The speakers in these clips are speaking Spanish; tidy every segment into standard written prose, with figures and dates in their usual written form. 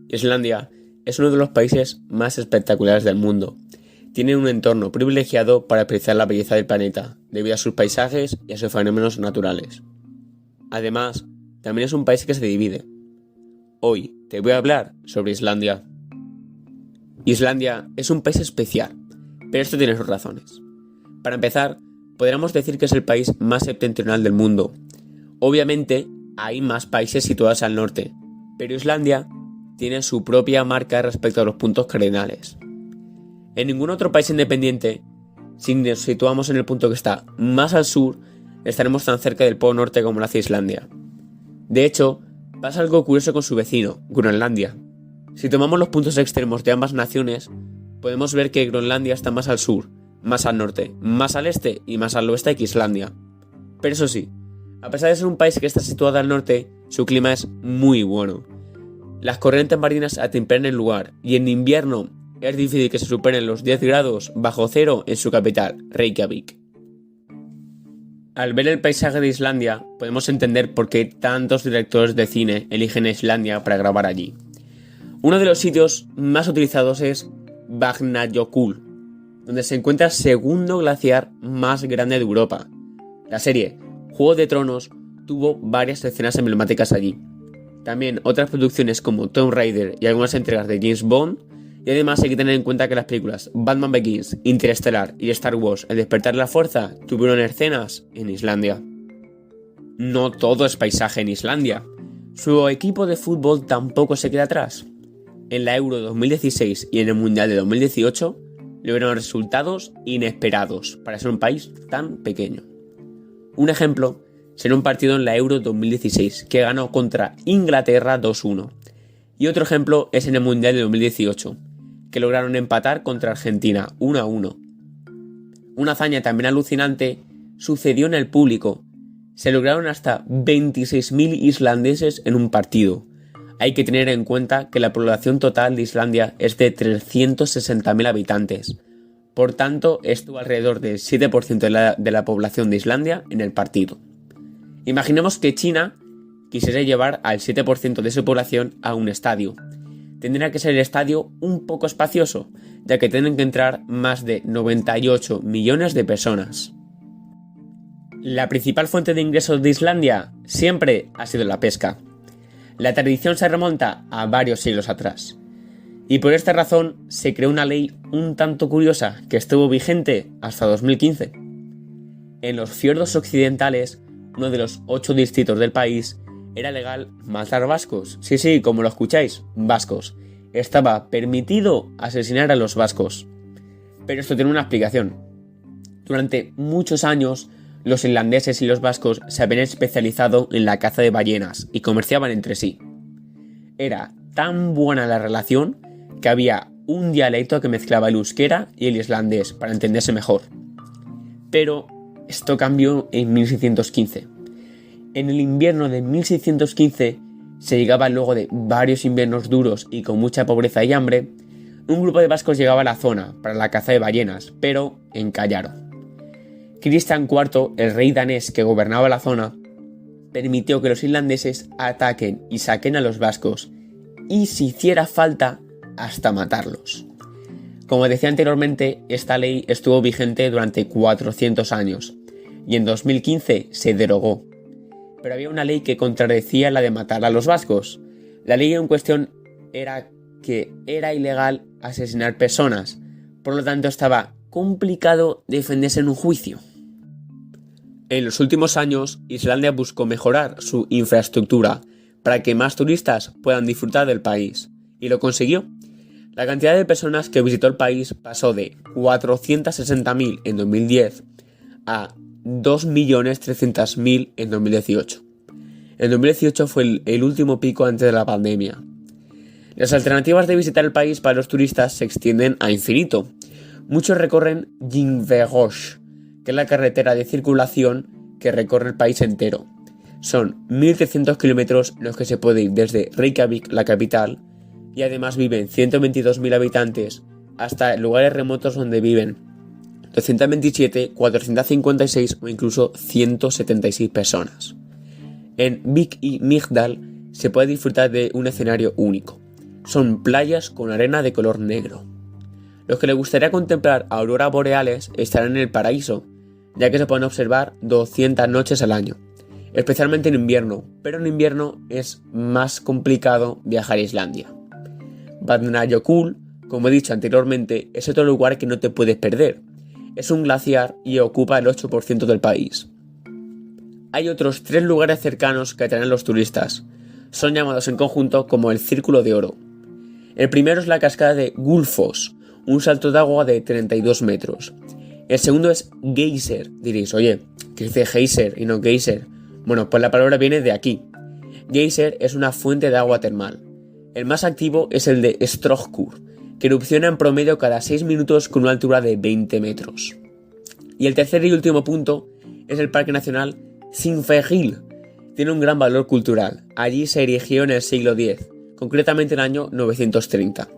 Islandia es uno de los países más espectaculares del mundo. Tiene un entorno privilegiado para apreciar la belleza del planeta, debido a sus paisajes y a sus fenómenos naturales. Además, también es un país que se divide. Hoy te voy a hablar sobre Islandia. Islandia es un país especial, pero esto tiene sus razones. Para empezar, podríamos decir que es el país más septentrional del mundo. Obviamente, hay más países situados al norte, pero Islandia tiene su propia marca respecto a los puntos cardinales. En ningún otro país independiente, si nos situamos en el punto que está más al sur, estaremos tan cerca del polo norte como lo hace Islandia. De hecho, pasa algo curioso con su vecino, Groenlandia. Si tomamos los puntos extremos de ambas naciones, podemos ver que Groenlandia está más al sur, más al norte, más al este y más al oeste que Islandia. Pero eso sí, a pesar de ser un país que está situado al norte, su clima es muy bueno. Las corrientes marinas atemperan el lugar y en invierno es difícil que se superen los 10 grados bajo cero en su capital, Reykjavik. Al ver el paisaje de Islandia, podemos entender por qué tantos directores de cine eligen Islandia para grabar allí. Uno de los sitios más utilizados es Vatnajökull, donde se encuentra el segundo glaciar más grande de Europa. La serie Juego de Tronos tuvo varias escenas emblemáticas allí. También otras producciones como Tomb Raider y algunas entregas de James Bond, y además hay que tener en cuenta que las películas Batman Begins, Interstellar y Star Wars El Despertar de la Fuerza tuvieron escenas en Islandia. No todo es paisaje en Islandia. Su equipo de fútbol tampoco se queda atrás. En la Euro 2016 y en el Mundial de 2018 lograron resultados inesperados para ser un país tan pequeño. Un ejemplo será un partido en la Euro 2016 que ganó contra Inglaterra 2-1. Y otro ejemplo es en el Mundial de 2018, que lograron empatar contra Argentina 1-1. Una hazaña también alucinante sucedió en el público. Se lograron hasta 26.000 islandeses en un partido. Hay que tener en cuenta que la población total de Islandia es de 360.000 habitantes. Por tanto, estuvo alrededor del 7% de la población de Islandia en el partido. Imaginemos que China quisiera llevar al 7% de su población a un estadio. Tendría que ser el estadio un poco espacioso, ya que tienen que entrar más de 98 millones de personas. La principal fuente de ingresos de Islandia siempre ha sido la pesca. La tradición se remonta a varios siglos atrás. Y por esta razón se creó una ley un tanto curiosa que estuvo vigente hasta 2015. En los fiordos occidentales, uno de los 8 distritos del país, era legal matar vascos. Sí, como lo escucháis, vascos. Estaba permitido asesinar a los vascos. Pero esto tiene una explicación. Durante muchos años, los irlandeses y los vascos se habían especializado en la caza de ballenas y comerciaban entre sí. Era tan buena la relación que había un dialecto que mezclaba el euskera y el islandés para entenderse mejor. Pero esto cambió en 1615. En el invierno de 1615 se llegaba luego de varios inviernos duros y con mucha pobreza y hambre, un grupo de vascos llegaba a la zona para la caza de ballenas, pero encallaron. Cristian IV, el rey danés que gobernaba la zona, permitió que los irlandeses ataquen y saquen a los vascos, y si hiciera falta, hasta matarlos. Como decía anteriormente, esta ley estuvo vigente durante 400 años, y en 2015 se derogó. Pero había una ley que contradecía la de matar a los vascos. La ley en cuestión era que era ilegal asesinar personas, por lo tanto estaba complicado defenderse en un juicio. En los últimos años, Islandia buscó mejorar su infraestructura para que más turistas puedan disfrutar del país, y lo consiguió. La cantidad de personas que visitó el país pasó de 460.000 en 2010 a 2.300.000 en 2018. En 2018 fue el último pico antes de la pandemia. Las alternativas de visitar el país para los turistas se extienden a infinito. Muchos recorren Gimvegosh, que es la carretera de circulación que recorre el país entero. Son 1.300 kilómetros los que se puede ir desde Reykjavik, la capital, y además viven 122.000 habitantes, hasta lugares remotos donde viven 227, 456 o incluso 176 personas. En Vik y Migdal se puede disfrutar de un escenario único. son playas con arena de color negro. Los que les gustaría contemplar auroras boreales estarán en el paraíso, ya que se pueden observar 200 noches al año, especialmente en invierno, pero en invierno es más complicado viajar a Islandia. Vatnajökull, como he dicho anteriormente, es otro lugar que no te puedes perder. Es un glaciar y ocupa el 8% del país. Hay otros 3 lugares cercanos que atraen a los turistas. Son llamados en conjunto como el Círculo de Oro. El primero es la cascada de Gullfoss, un salto de agua de 32 metros. El segundo es Geyser. Diréis, oye, ¿qué dice Geyser y no Geyser? Bueno, pues la palabra viene de aquí. Geyser es una fuente de agua termal. El más activo es el de Strokkur, que erupciona en promedio cada 6 minutos con una altura de 20 metros. Y el tercer y último punto es el Parque Nacional Sinfjell. Tiene un gran valor cultural. Allí se erigió en el siglo X, concretamente en el año 930.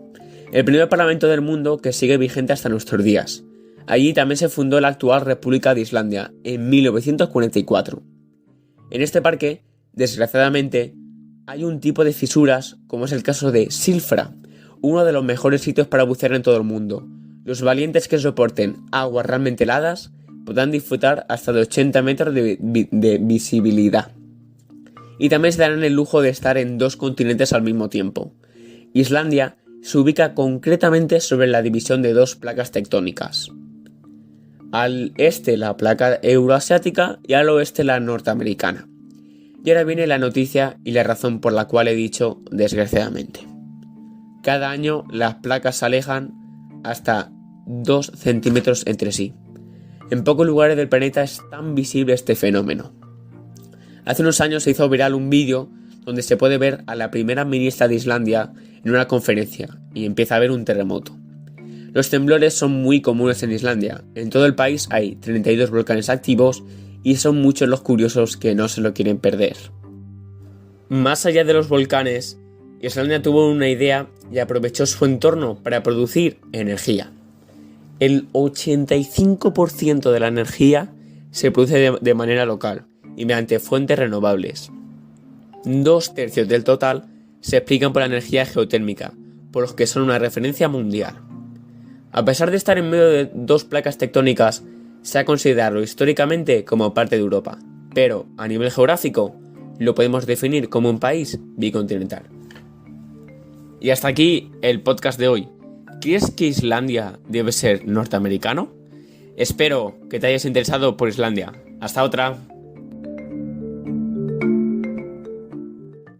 El primer parlamento del mundo que sigue vigente hasta nuestros días. Allí también se fundó la actual República de Islandia, en 1944. En este parque, desgraciadamente, hay un tipo de fisuras, como es el caso de Silfra, uno de los mejores sitios para bucear en todo el mundo. Los valientes que soporten aguas realmente heladas podrán disfrutar hasta de 80 metros de visibilidad. Y también se darán el lujo de estar en 2 continentes al mismo tiempo. Islandia se ubica concretamente sobre la división de 2 placas tectónicas. Al este la placa euroasiática y al oeste la norteamericana. Y ahora viene la noticia y la razón por la cual he dicho desgraciadamente. Cada año las placas se alejan hasta 2 centímetros entre sí. En pocos lugares del planeta es tan visible este fenómeno. Hace unos años se hizo viral un vídeo donde se puede ver a la primera ministra de Islandia en una conferencia y empieza a haber un terremoto. Los temblores son muy comunes en Islandia. En todo el país hay 32 volcanes activos y son muchos los curiosos que no se lo quieren perder. Más allá de los volcanes, Islandia tuvo una idea y aprovechó su entorno para producir energía. El 85% de la energía se produce de manera local y mediante fuentes renovables. 2/3 del total se explican por la energía geotérmica, por los que son una referencia mundial. A pesar de estar en medio de 2 placas tectónicas, se ha considerado históricamente como parte de Europa, pero a nivel geográfico lo podemos definir como un país bicontinental. Y hasta aquí el podcast de hoy. ¿Crees que Islandia debe ser norteamericano? Espero que te hayas interesado por Islandia. Hasta otra.